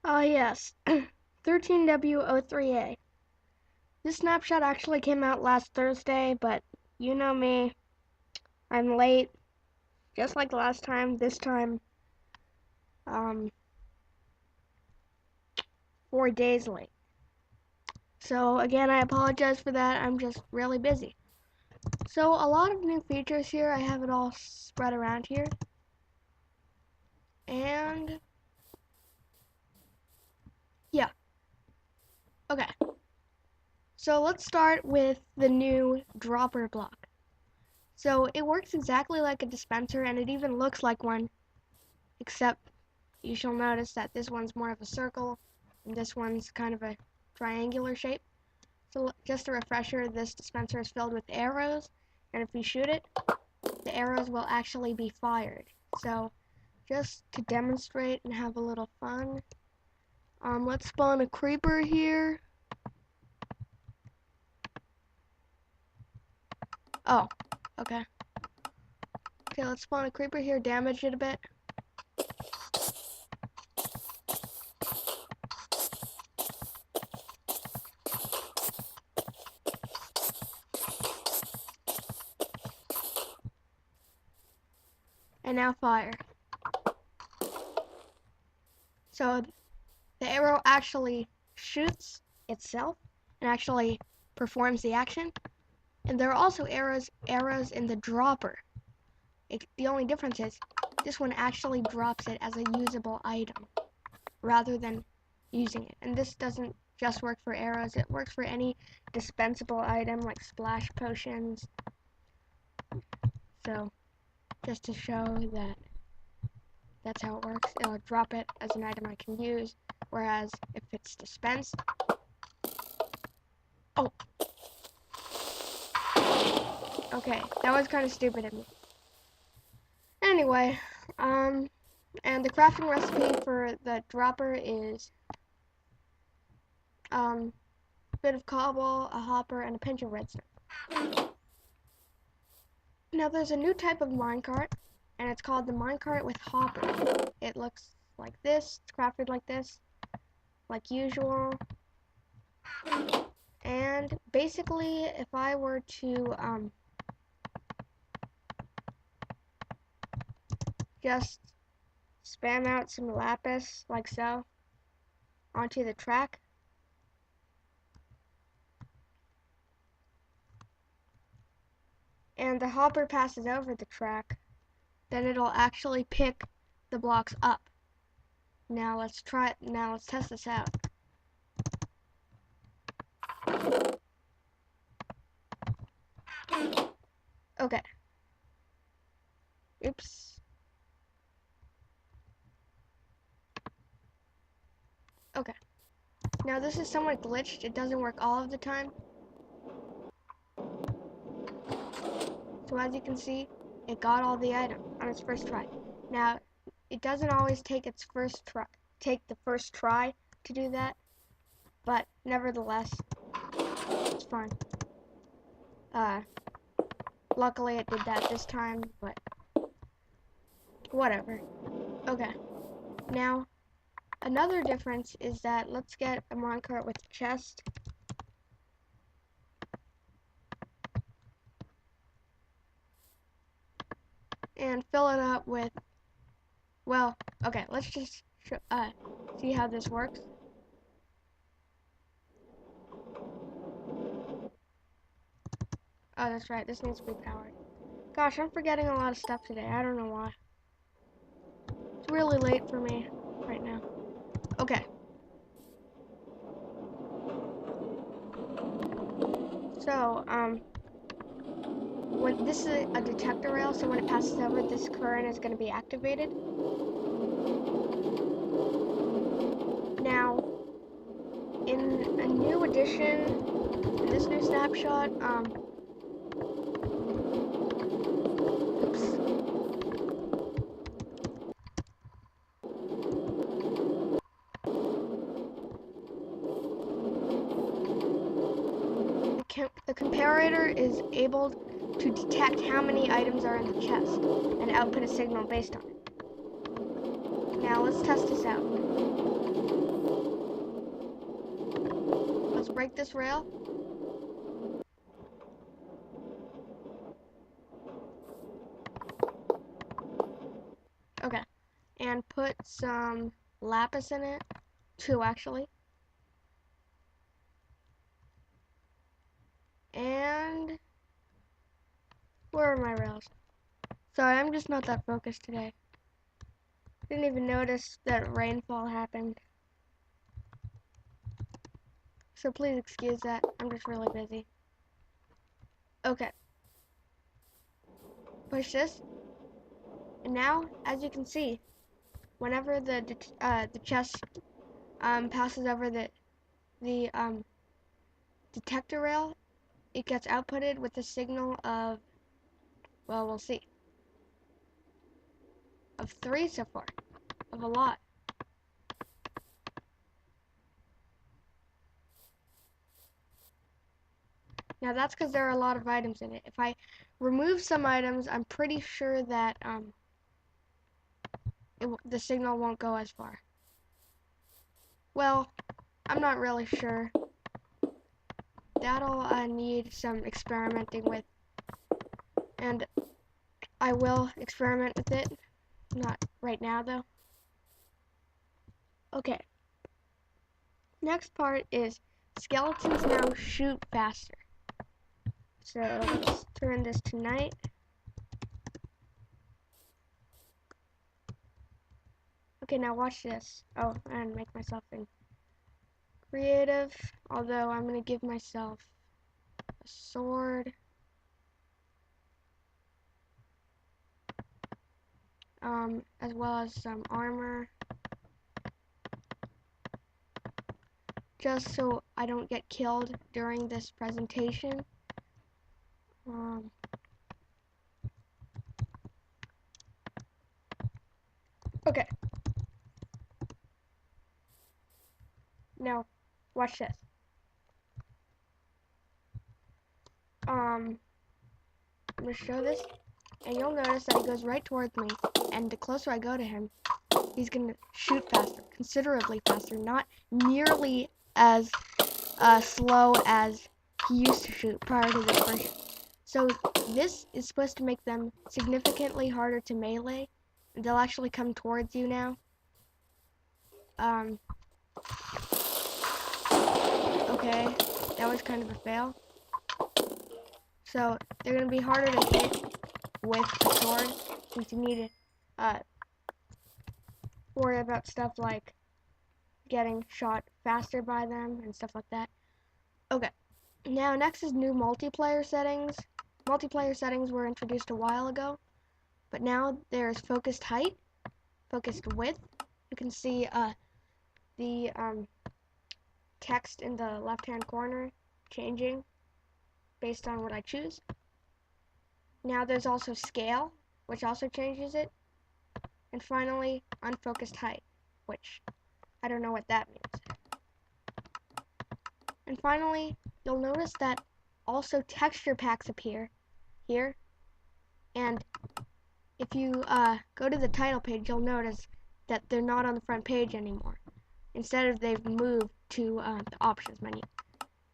Yes. 13W03A. This snapshot actually came out last Thursday, but you know me, I'm late. Just like last time, this time, um, 4 days late. So again, I apologize for that. I'm just really busy. So a lot of new features here. I have it all spread around here. And yeah. Okay. So let's start with the new dropper block. So it works exactly like a dispenser, and it even looks like one, except you shall notice that this one's more of a circle and this one's kind of a triangular shape. So just a refresher, this dispenser is filled with arrows, and if you shoot it, the arrows will actually be fired. So just to demonstrate and have a little fun, let's spawn a creeper here. Oh, okay. Okay, let's spawn a creeper here, damage it a bit. And now fire. So the arrow actually shoots itself and actually performs the action. And there are also arrows in the dropper. The only difference is this one actually drops it as a usable item rather than using it. And this doesn't just work for arrows, it works for any dispensable item like splash potions. So just to show that that's how it works, it'll drop it as an item I can use, whereas if it's dispensed, oh, okay, that was kind of stupid of me. Anyway, and the crafting recipe for the dropper is a bit of cobble, a hopper, and a pinch of redstone. Now there's a new type of minecart, and it's called the minecart with hopper. It looks like this, it's crafted like this, like usual. And basically, if I were to just spam out some lapis like so onto the track, and the hopper passes over the track, then it'll actually pick the blocks up. Now let's test this out. Okay. Oops. Okay. Now this is somewhat glitched. It doesn't work all of the time. So as you can see, it got all the items on its first try. Now, it doesn't always take the first try to do that, but nevertheless, it's fine. Luckily it did that this time, but whatever. Okay. Now, another difference is that let's get a minecart with a chest. And fill it up with, well, okay, let's just see how this works. Oh, that's right, this needs to be powered. Gosh, I'm forgetting a lot of stuff today. I don't know why. It's really late for me right now. Okay. So, when this is a detector rail, so when it passes over, this current is going to be activated. Now, in a new edition, in this new snapshot, the comparator is able to detect how many items are in the chest and output a signal based on it. Now let's test this out. break this rail. Okay, and put some lapis in it. 2 actually. And where are my rails? Sorry, I'm just not that focused today. Didn't even notice that rainfall happened. So please excuse that. I'm just really busy. Okay. Push this. And now, as you can see, whenever the chest passes over the detector rail, it gets outputted with a signal of, well, we'll see, of 3 so far, of a lot. Now that's because there are a lot of items in it. If I remove some items, I'm pretty sure that the signal won't go as far. Well, I'm not really sure. That'll need some experimenting with, and I will experiment with it. Not right now though. Okay. Next part is skeletons now shoot faster. So let's turn this to night. Okay, now watch this. Oh, and make myself in creative. Although I'm gonna give myself a sword. As well as some armor. Just so I don't get killed during this presentation. Okay. Now, watch this. I'm gonna show this, and you'll notice that he goes right towards me, and the closer I go to him, he's gonna shoot faster, considerably faster, not nearly as slow as he used to shoot prior to this version. So this is supposed to make them significantly harder to melee, and they'll actually come towards you now. Okay, that was kind of a fail. So they're gonna be harder to hit with a sword, since you need to worry about stuff like getting shot faster by them and stuff like that. Okay, now next is new multiplayer settings. Multiplayer settings were introduced a while ago, but now there's focused height, focused width. You can see the text in the left-hand corner changing based on what I choose. Now there's also scale, which also changes it. And finally, unfocused height, which I don't know what that means. And finally, you'll notice that also texture packs appear here. And if you go to the title page, you'll notice that they're not on the front page anymore. Instead, they've moved to the options menu,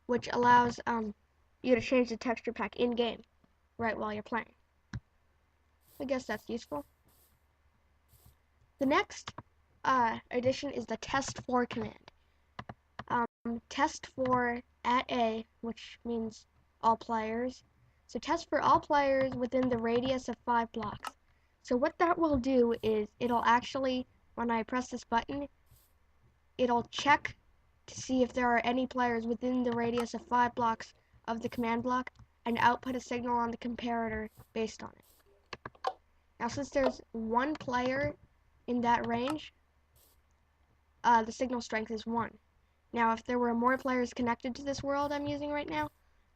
which allows you to change the texture pack in-game, right while you're playing. I guess that's useful. The next addition is the test for command. Test for @A, which means all players. So test for all players within the radius of 5 blocks. So what that will do is it'll actually, when I press this button, it'll check to see if there are any players within the radius of 5 blocks of the command block and output a signal on the comparator based on it. Now since there's 1 player in that range, the signal strength is 1. Now if there were more players connected to this world I'm using right now,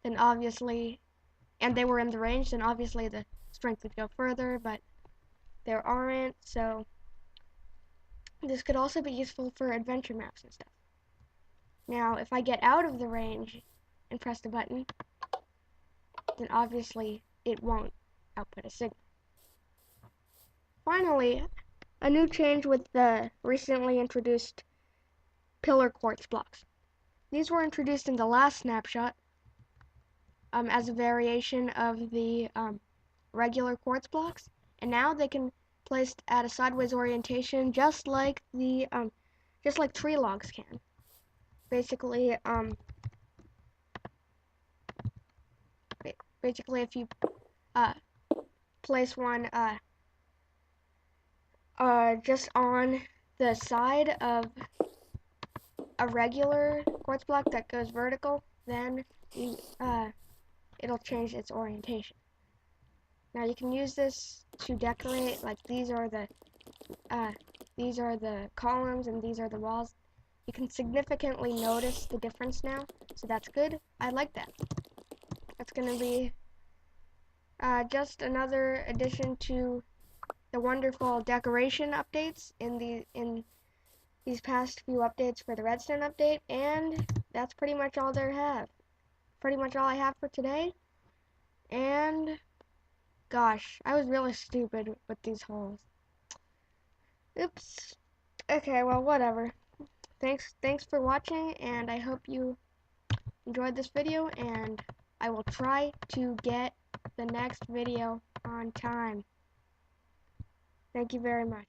then obviously, and they were in the range, then obviously the strength would go further, but there aren't, so this could also be useful for adventure maps and stuff. Now if I get out of the range and press the button, then obviously it won't output a signal. Finally, a new change with the recently introduced Pillar Quartz blocks. These were introduced in the last snapshot as a variation of the regular quartz blocks, and now they can placed at a sideways orientation, just like tree logs can. Basically, if you uh, place one just on the side of a regular quartz block that goes vertical, then it'll change its orientation. Now you can use this to decorate, like these are the columns and these are the walls. You can significantly notice the difference now, so that's good. I like that. That's going to be just another addition to the wonderful decoration updates in these past few updates for the redstone update, and that's pretty much all I have for today. And gosh, I was really stupid with these holes. Oops. Okay, well, whatever. Thanks for watching, and I hope you enjoyed this video, and I will try to get the next video on time. Thank you very much.